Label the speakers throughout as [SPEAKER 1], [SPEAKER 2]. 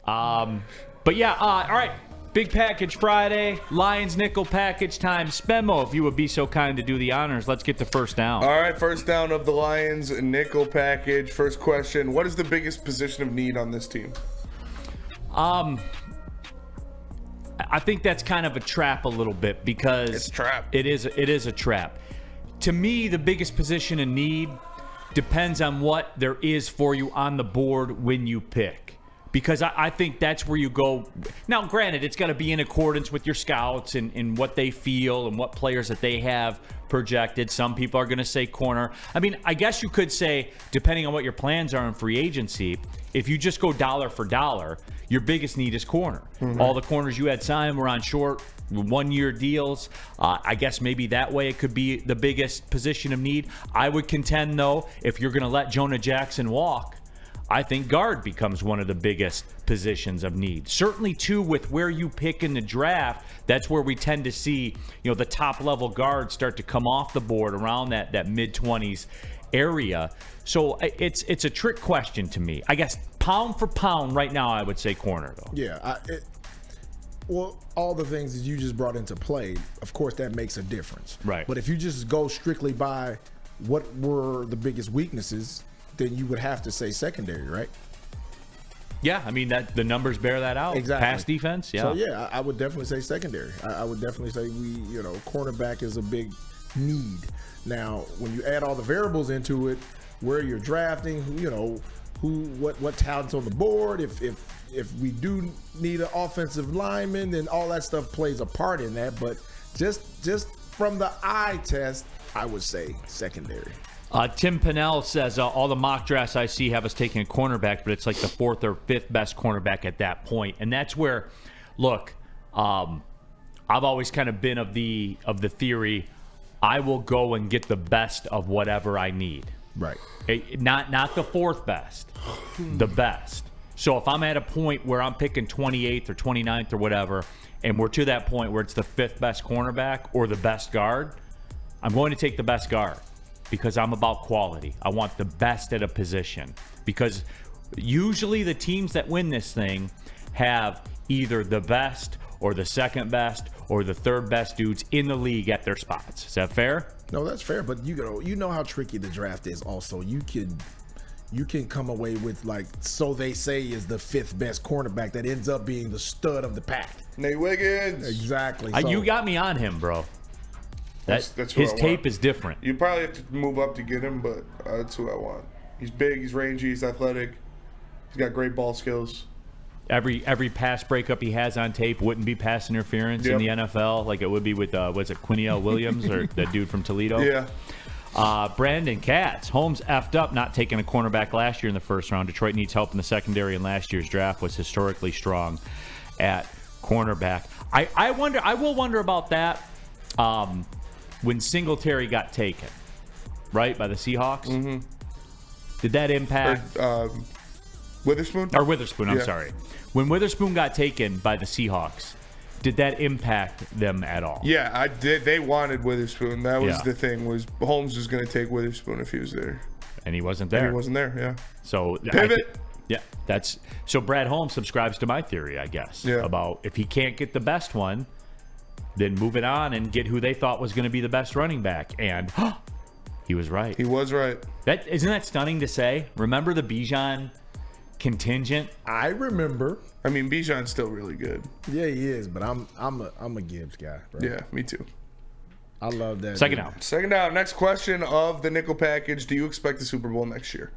[SPEAKER 1] But yeah, all right. Big package Friday, Lions nickel package time. Spemo, if you would be so kind to do the honors, let's get the first down.
[SPEAKER 2] All right, first down of the Lions nickel package. First question, what is the biggest position of need on this team?
[SPEAKER 1] I think that's kind of a trap a little bit because
[SPEAKER 2] It's a trap.
[SPEAKER 1] It is a trap. To me, the biggest position in need depends on what there is for you on the board when you pick. Because I think that's where you go. Now, granted, it's got to be in accordance with your scouts and what they feel and what players that they have projected. Some people are going to say corner. I mean, I guess you could say, depending on what your plans are in free agency, if you just go dollar for dollar, your biggest need is corner. Mm-hmm. All the corners you had signed were on short one-year deals. I guess maybe that way it could be the biggest position of need. I would contend, though, if you're going to let Jonah Jackson walk, I think guard becomes one of the biggest positions of need. Certainly, too, with where you pick in the draft, that's where we tend to see, the top-level guards start to come off the board around that mid-20s area. So it's a trick question to me. I guess pound for pound right now, I would say corner, though.
[SPEAKER 3] Yeah. Well, all the things that you just brought into play, of course, that makes a difference.
[SPEAKER 1] Right.
[SPEAKER 3] But if you just go strictly by what were the biggest weaknesses, then you would have to say secondary, right?
[SPEAKER 1] Yeah, I mean, that the numbers bear that out.
[SPEAKER 3] Exactly.
[SPEAKER 1] Pass defense, yeah.
[SPEAKER 3] So, yeah, I would definitely say secondary. I would definitely say cornerback is a big need. Now, when you add all the variables into it, where you're drafting, what talent's on the board, if we do need an offensive lineman, then all that stuff plays a part in that. But just from the eye test, I would say secondary.
[SPEAKER 1] Tim Pinnell says all the mock drafts I see have us taking a cornerback, but it's like the fourth or fifth best cornerback at that point. And that's where, look, I've always kind of been of the theory, I will go and get the best of whatever I need.
[SPEAKER 3] Right.
[SPEAKER 1] Not the fourth best, the best. So if I'm at a point where I'm picking 28th or 29th or whatever, and we're to that point where it's the fifth best cornerback or the best guard, I'm going to take the best guard. Because I'm about quality. I want the best at a position. Because usually the teams that win this thing have either the best or the second best or the third best dudes in the league at their spots. Is that fair?
[SPEAKER 3] No, that's fair. But you know how tricky the draft is also. You can come away with, like, so they say is the fifth best cornerback that ends up being the stud of the pack.
[SPEAKER 2] Nate Wiggins.
[SPEAKER 3] Exactly.
[SPEAKER 1] You got me on him, bro. That's his tape is different.
[SPEAKER 2] You probably have to move up to get him, but that's who I want. He's big, he's rangy, he's athletic. He's got great ball skills.
[SPEAKER 1] Every pass breakup he has on tape wouldn't be pass interference in the NFL like it would be with, was it Quineal Williams or the dude from Toledo?
[SPEAKER 2] Yeah.
[SPEAKER 1] Brandon Katz. Holmes effed up not taking a cornerback last year in the first round. Detroit needs help in the secondary, and last year's draft was historically strong at cornerback. I will wonder about that. When Singletary got taken, right, by the Seahawks, did that impact
[SPEAKER 2] Witherspoon?
[SPEAKER 1] Or Witherspoon, I'm sorry. When Witherspoon got taken by the Seahawks, did that impact them at all?
[SPEAKER 2] Yeah, I did. They wanted Witherspoon. That was the thing. Was Holmes was going to take Witherspoon if he was there,
[SPEAKER 1] and he wasn't there.
[SPEAKER 2] Yeah.
[SPEAKER 1] So
[SPEAKER 2] pivot.
[SPEAKER 1] So Brad Holmes subscribes to my theory, I guess, about if he can't get the best one, then move it on and get who they thought was going to be the best running back. And he was right.
[SPEAKER 2] He was right.
[SPEAKER 1] Isn't that stunning to say? Remember the Bijan contingent?
[SPEAKER 3] I remember.
[SPEAKER 2] I mean, Bijan's still really good.
[SPEAKER 3] Yeah, he is, but I'm a Gibbs guy, bro.
[SPEAKER 2] Yeah, me too.
[SPEAKER 3] I love that.
[SPEAKER 1] Second down.
[SPEAKER 2] Second down. Next question of the nickel package. Do you expect the Super Bowl next year?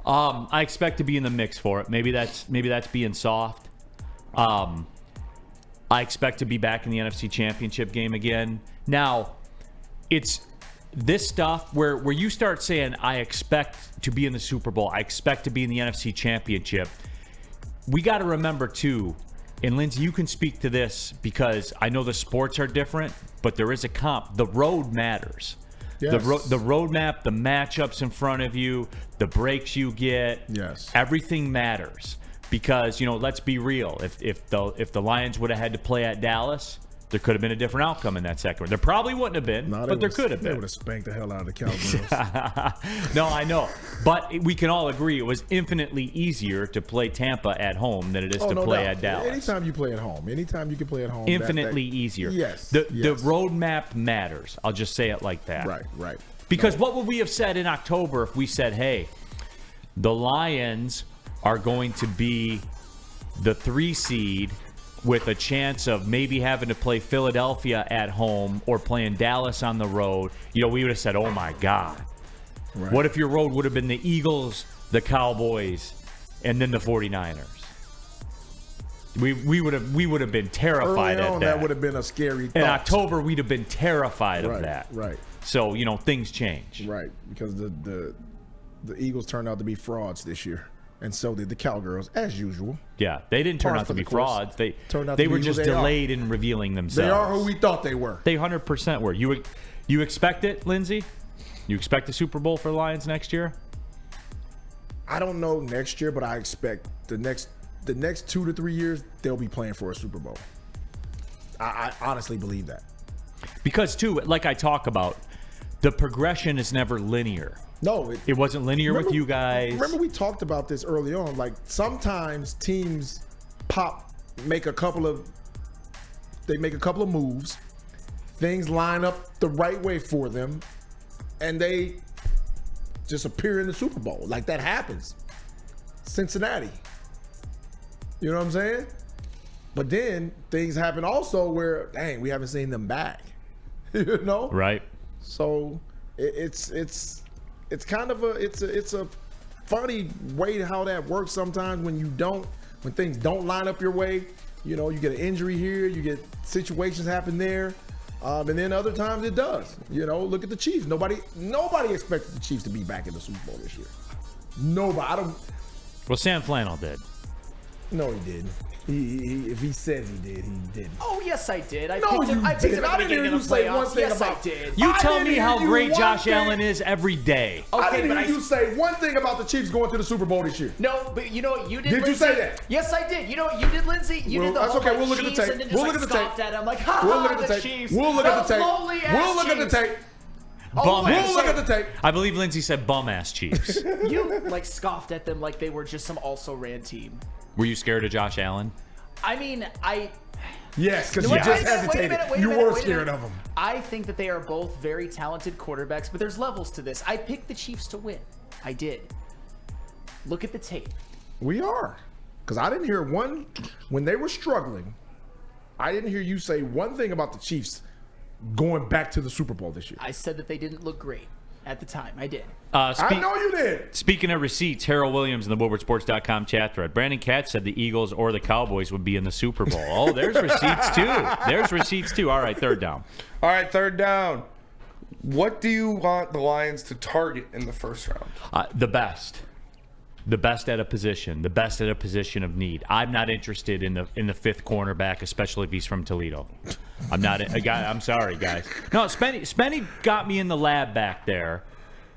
[SPEAKER 1] I expect to be in the mix for it. Maybe that's being soft. I expect to be back in the NFC Championship game again. Now, it's this stuff where you start saying, I expect to be in the Super Bowl, I expect to be in the NFC Championship. We got to remember, too, and Lindsay, you can speak to this because I know the sports are different, but there is a comp. The road matters.
[SPEAKER 3] Yes.
[SPEAKER 1] The roadmap, the matchups in front of you, the breaks you get, everything matters. Because, let's be real. If the Lions would have had to play at Dallas, there could have been a different outcome in that second round. There probably wouldn't have been, but there could have
[SPEAKER 3] They
[SPEAKER 1] been.
[SPEAKER 3] would have spanked the hell out of the Cowgirls.
[SPEAKER 1] No, I know. But we can all agree it was infinitely easier to play Tampa at home than it is to play at Dallas.
[SPEAKER 3] Anytime you play at home. Anytime you can play at home.
[SPEAKER 1] Infinitely easier.
[SPEAKER 3] Yes.
[SPEAKER 1] The roadmap matters. I'll just say it like that.
[SPEAKER 3] Right.
[SPEAKER 1] Because what would we have said in October if we said, hey, the Lions are going to be the 3 seed with a chance of maybe having to play Philadelphia at home or playing Dallas on the road? We would have said, oh, my God.
[SPEAKER 3] Right.
[SPEAKER 1] What if your road would have been the Eagles, the Cowboys, and then the 49ers? We would have been terrified
[SPEAKER 3] Early
[SPEAKER 1] at
[SPEAKER 3] on,
[SPEAKER 1] that.
[SPEAKER 3] that would have been a scary thought.
[SPEAKER 1] In October, we'd have been terrified of that.
[SPEAKER 3] Right.
[SPEAKER 1] So, things change.
[SPEAKER 3] Right. Because the Eagles turned out to be frauds this year. And so did the Cowgirls, as usual.
[SPEAKER 1] Yeah, they didn't turn
[SPEAKER 3] Par
[SPEAKER 1] out
[SPEAKER 3] for
[SPEAKER 1] to be
[SPEAKER 3] the course.
[SPEAKER 1] frauds. They
[SPEAKER 3] Turned
[SPEAKER 1] were just delayed in revealing themselves.
[SPEAKER 3] They are who we thought they were.
[SPEAKER 1] They 100% were. You expect it, Lindsay? You expect a Super Bowl for the Lions next year?
[SPEAKER 3] I don't know next year, but I expect the next 2 to 3 years they'll be playing for a Super Bowl. I honestly believe that.
[SPEAKER 1] Because, too, like I talk about, the progression is never linear.
[SPEAKER 3] No,
[SPEAKER 1] It wasn't linear with you guys.
[SPEAKER 3] Remember we talked about this early on. Like sometimes teams make a couple of moves, things line up the right way for them, and they just appear in the Super Bowl. Like that happens. Cincinnati. You know what I'm saying? But then things happen also where, dang, we haven't seen them back. You know?
[SPEAKER 1] Right.
[SPEAKER 3] So it's kind of a funny way how that works sometimes when things don't line up your way. You get an injury here, you get situations happen there, and then other times it does. Look at the Chiefs. Nobody expected the Chiefs to be back in the Super Bowl this year. Nobody.
[SPEAKER 1] Well, Sam Flannel did.
[SPEAKER 3] No, he didn't. If he says he did, he didn't.
[SPEAKER 4] Oh, yes, I did. I
[SPEAKER 3] No,
[SPEAKER 4] picked him.
[SPEAKER 3] you
[SPEAKER 4] I picked him
[SPEAKER 3] didn't.
[SPEAKER 4] at
[SPEAKER 3] I
[SPEAKER 4] the
[SPEAKER 3] didn't hear
[SPEAKER 4] beginning
[SPEAKER 3] you
[SPEAKER 4] of the
[SPEAKER 3] say one
[SPEAKER 4] playoffs.
[SPEAKER 3] thing
[SPEAKER 4] Yes,
[SPEAKER 3] about
[SPEAKER 4] I did.
[SPEAKER 1] You
[SPEAKER 3] I
[SPEAKER 1] tell
[SPEAKER 3] didn't
[SPEAKER 1] me
[SPEAKER 3] hear
[SPEAKER 1] how
[SPEAKER 3] you
[SPEAKER 1] great
[SPEAKER 3] one
[SPEAKER 1] Josh
[SPEAKER 3] thing.
[SPEAKER 1] Allen is every day.
[SPEAKER 3] I
[SPEAKER 4] Okay,
[SPEAKER 3] didn't
[SPEAKER 4] but
[SPEAKER 3] hear you say one thing about the Chiefs going to the Super Bowl this year.
[SPEAKER 4] No, but you know what you did,
[SPEAKER 3] Did you
[SPEAKER 4] Lindsay?
[SPEAKER 3] say that?
[SPEAKER 4] Yes, I did. You know what you did, Lindsay? You
[SPEAKER 3] Well,
[SPEAKER 4] did the
[SPEAKER 3] that's
[SPEAKER 4] whole
[SPEAKER 3] okay. We'll look at the
[SPEAKER 4] Chiefs
[SPEAKER 3] tape.
[SPEAKER 4] and then just
[SPEAKER 3] We'll look at the
[SPEAKER 4] scoffed
[SPEAKER 3] tape.
[SPEAKER 4] at him like, ha
[SPEAKER 3] We'll
[SPEAKER 4] ha,
[SPEAKER 3] look at the
[SPEAKER 4] the
[SPEAKER 3] tape.
[SPEAKER 4] Chiefs.
[SPEAKER 3] We'll look at
[SPEAKER 4] Those
[SPEAKER 3] the tape.
[SPEAKER 4] lowly-ass
[SPEAKER 3] We'll look at the
[SPEAKER 4] Chiefs.
[SPEAKER 3] tape.
[SPEAKER 1] Bum
[SPEAKER 3] We'll
[SPEAKER 1] ass.
[SPEAKER 3] look at the tape.
[SPEAKER 1] I believe Lindsay said bum ass Chiefs.
[SPEAKER 4] You scoffed at them like they were just some also-ran team.
[SPEAKER 1] Were you scared of Josh Allen?
[SPEAKER 4] I mean,
[SPEAKER 3] Yes, because
[SPEAKER 4] Wait
[SPEAKER 3] you
[SPEAKER 4] a
[SPEAKER 3] just
[SPEAKER 4] minute,
[SPEAKER 3] hesitated.
[SPEAKER 4] wait a
[SPEAKER 3] You
[SPEAKER 4] minute,
[SPEAKER 3] were
[SPEAKER 4] wait a
[SPEAKER 3] scared
[SPEAKER 4] minute.
[SPEAKER 3] of them.
[SPEAKER 4] I think that they are both very talented quarterbacks, but there's levels to this. I picked the Chiefs to win. I did. Look at the tape.
[SPEAKER 3] We are. Because I didn't hear when they were struggling, I didn't hear you say one thing about the Chiefs going back to the Super Bowl this year.
[SPEAKER 4] I said that they didn't look great at the time. I did.
[SPEAKER 3] I know you did.
[SPEAKER 1] Speaking of receipts, Harold Williams in the WoodwardSports.com chat thread. Brandon Katz said the Eagles or the Cowboys would be in the Super Bowl. Oh, there's receipts too. All right, third down.
[SPEAKER 2] All right, third down. What do you want the Lions to target in the first round?
[SPEAKER 1] The best. The best at a position. The best at a position of need. I'm not interested in the fifth cornerback, especially if he's from Toledo. I'm not. I'm sorry, guys. No, Spenny got me in the lab back there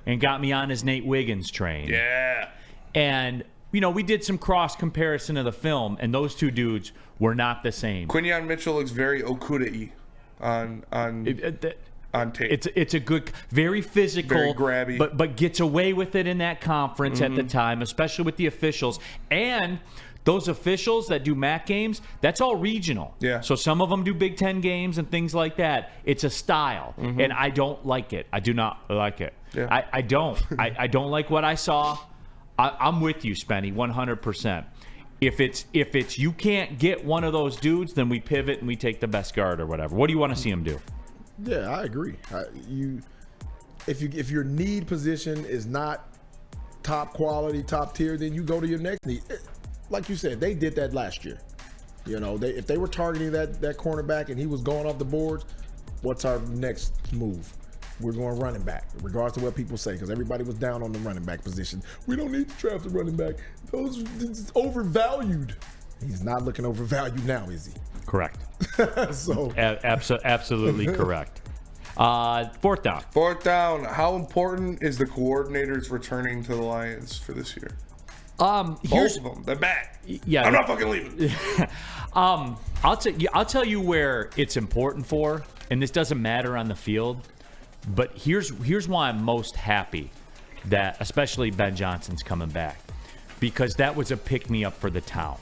[SPEAKER 1] and got me on his Nate Wiggins train.
[SPEAKER 2] Yeah.
[SPEAKER 1] And, we did some cross comparison of the film, and those two dudes were not the same.
[SPEAKER 2] Quinyon Mitchell looks very Okuda-y on tape.
[SPEAKER 1] It's a good, very physical,
[SPEAKER 2] Very grabby.
[SPEAKER 1] but gets away with it in that conference at the time, especially with the officials. And those officials that do MAC games, that's all regional.
[SPEAKER 2] Yeah.
[SPEAKER 1] So some of them do Big Ten games and things like that. It's a style, and I don't like it. I do not like it.
[SPEAKER 2] Yeah.
[SPEAKER 1] I don't. I don't like what I saw. I'm with you, Spenny, 100%. If it's you can't get one of those dudes, then we pivot and we take the best guard or whatever. What do you want to see him do?
[SPEAKER 3] Yeah, I agree. If your need position is not top quality, top tier, then you go to your next need. Like you said, they did that last year. If they were targeting that cornerback and he was going off the boards, what's our next move? We're going running back, regardless of what people say, because everybody was down on the running back position. We don't need to draft a running back. It's overvalued. He's not looking overvalued now, is he?
[SPEAKER 1] Correct.
[SPEAKER 3] So
[SPEAKER 1] Absolutely correct. Fourth down.
[SPEAKER 2] Fourth down. How important is the coordinators returning to the Lions for this year?
[SPEAKER 1] Here's
[SPEAKER 2] Both of them. They're back.
[SPEAKER 1] yeah.
[SPEAKER 2] I'm not fucking leaving.
[SPEAKER 1] I'll tell you where it's important for, and this doesn't matter on the field, but here's why I'm most happy that especially Ben Johnson's coming back, because that was a pick-me-up for the town.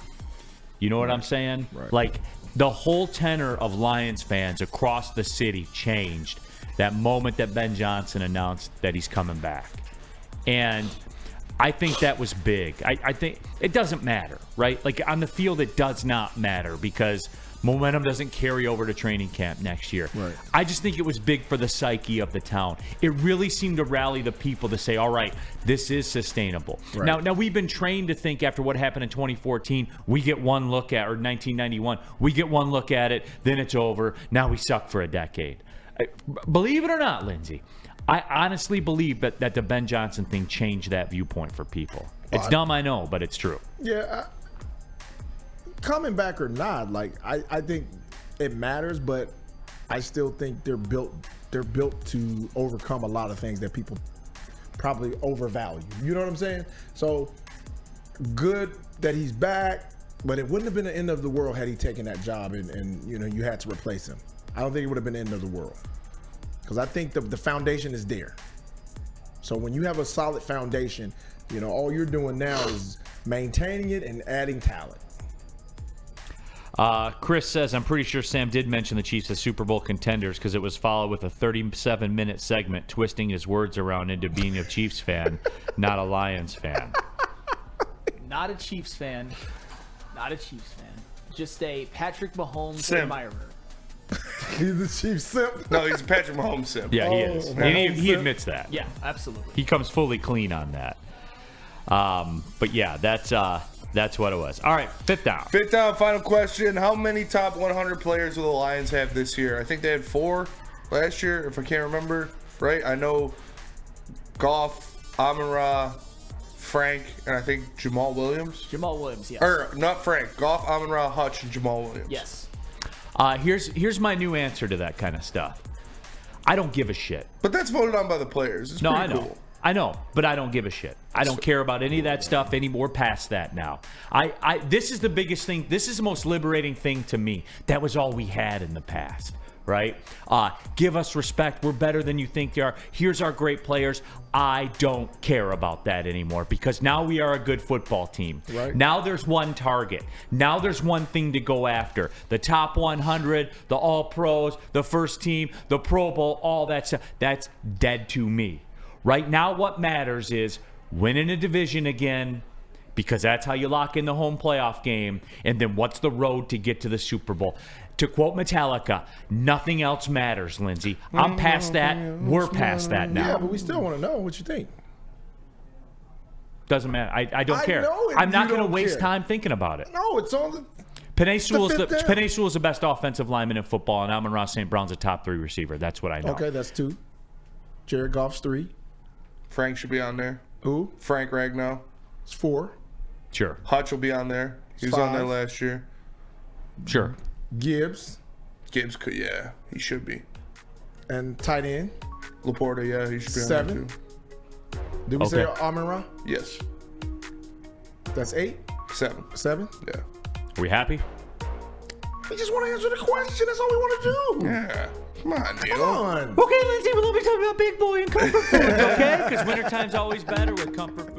[SPEAKER 1] You know what I'm saying?
[SPEAKER 3] Right.
[SPEAKER 1] Like, the whole tenor of Lions fans across the city changed that moment that Ben Johnson announced that he's coming back. And I think that was big. I think it doesn't matter, right? Like, on the field, it does not matter because momentum doesn't carry over to training camp next year.
[SPEAKER 3] Right.
[SPEAKER 1] I just think it was big for the psyche of the town. It really seemed to rally the people to say, all right, this is sustainable.
[SPEAKER 3] Right.
[SPEAKER 1] Now we've been trained to think after what happened in 2014, we get one look at, or 1991, we get one look at it, then it's over. Now we suck for a decade. Believe it or not, Lindsay, I honestly believe that the Ben Johnson thing changed that viewpoint for people. It's dumb, I know, but it's true.
[SPEAKER 3] Yeah, coming back or not, like I think it matters, but I still think they're built to overcome a lot of things that people probably overvalue. You know what I'm saying? So good that he's back, but it wouldn't have been the end of the world had he taken that job and you had to replace him. I don't think it would have been the end of the world, because I think the foundation is there. So when you have a solid foundation, all you're doing now is maintaining it and adding talent.
[SPEAKER 1] Chris says, I'm pretty sure Sam did mention the Chiefs as Super Bowl contenders because it was followed with a 37-minute segment twisting his words around into being a Chiefs fan, not a Lions fan.
[SPEAKER 4] Not a Chiefs fan. Not a Chiefs fan. Just a Patrick Mahomes
[SPEAKER 2] Simp.
[SPEAKER 4] admirer.
[SPEAKER 3] He's the Chiefs simp.
[SPEAKER 2] No, he's a Patrick Mahomes simp.
[SPEAKER 1] Yeah, he is. He admits that.
[SPEAKER 4] Yeah, absolutely.
[SPEAKER 1] He comes fully clean on that. But yeah, that's what it was. All right, fifth down.
[SPEAKER 2] Fifth down, final question. How many top 100 players will the Lions have this year? I think they had 4 last year, if I can't remember. Right? I know Goff, Amon-Ra, Frank, and I think Jamal Williams.
[SPEAKER 4] Jamal Williams, yes.
[SPEAKER 2] Or not Frank. Goff, Amon-Ra, Hutch, and Jamal Williams.
[SPEAKER 4] Yes.
[SPEAKER 1] Here's my new answer to that kind of stuff. I don't give a shit.
[SPEAKER 2] But that's voted on by the players. It's
[SPEAKER 1] No,
[SPEAKER 2] pretty
[SPEAKER 1] I know.
[SPEAKER 2] cool.
[SPEAKER 1] I know, but I don't give a shit. I don't care about any of that stuff anymore. Past that now. This is the biggest thing. This is the most liberating thing to me. That was all we had in the past, right? Give us respect. We're better than you think they are. Here's our great players. I don't care about that anymore because now we are a good football team.
[SPEAKER 3] Right.
[SPEAKER 1] Now there's one target. Now there's one thing to go after. The top 100, the All-Pros, the first team, the Pro Bowl, all that stuff. That's dead to me. Right now what matters is winning a division again, because that's how you lock in the home playoff game, and then what's the road to get to the Super Bowl. To quote Metallica, nothing else matters, Lindsay. I'm past that. We're past that now.
[SPEAKER 3] Yeah, but we still want to know what you think.
[SPEAKER 1] Doesn't matter. I don't care.
[SPEAKER 3] know it.
[SPEAKER 1] I'm not
[SPEAKER 3] You
[SPEAKER 1] going to
[SPEAKER 3] don't
[SPEAKER 1] waste
[SPEAKER 3] care.
[SPEAKER 1] time thinking about it.
[SPEAKER 3] No, it's on the.
[SPEAKER 1] Penei Sewell's
[SPEAKER 3] fifth down.
[SPEAKER 1] Penei Sewell's the best offensive lineman in football, and Amon-Ra St. Brown's a top 3 receiver. That's what I know.
[SPEAKER 3] Okay, that's 2. Jared Goff's 3.
[SPEAKER 2] Frank should be on there.
[SPEAKER 3] Who?
[SPEAKER 2] Frank Ragnow.
[SPEAKER 3] It's 4.
[SPEAKER 1] Sure.
[SPEAKER 2] Hutch will be on there. He was on there
[SPEAKER 3] 5.
[SPEAKER 2] last year.
[SPEAKER 1] Sure.
[SPEAKER 3] Gibbs
[SPEAKER 2] Gibbs could, yeah, he should be.
[SPEAKER 3] and tight end.
[SPEAKER 2] Laporta, yeah, he should be on
[SPEAKER 3] 7.
[SPEAKER 2] there too.
[SPEAKER 3] Did we say
[SPEAKER 1] Okay.
[SPEAKER 3] Amon-Ra?
[SPEAKER 2] Yes,
[SPEAKER 3] That's 8.
[SPEAKER 2] 7.
[SPEAKER 3] 7.
[SPEAKER 2] Yeah.
[SPEAKER 1] Are we happy?
[SPEAKER 3] We just want to answer the question. That's all we want to do.
[SPEAKER 2] Yeah. Come on, Neil.
[SPEAKER 3] Come on.
[SPEAKER 1] Okay, Lindsay, we'll be talking about big boy and comfort foods, okay? Because wintertime's always better with comfort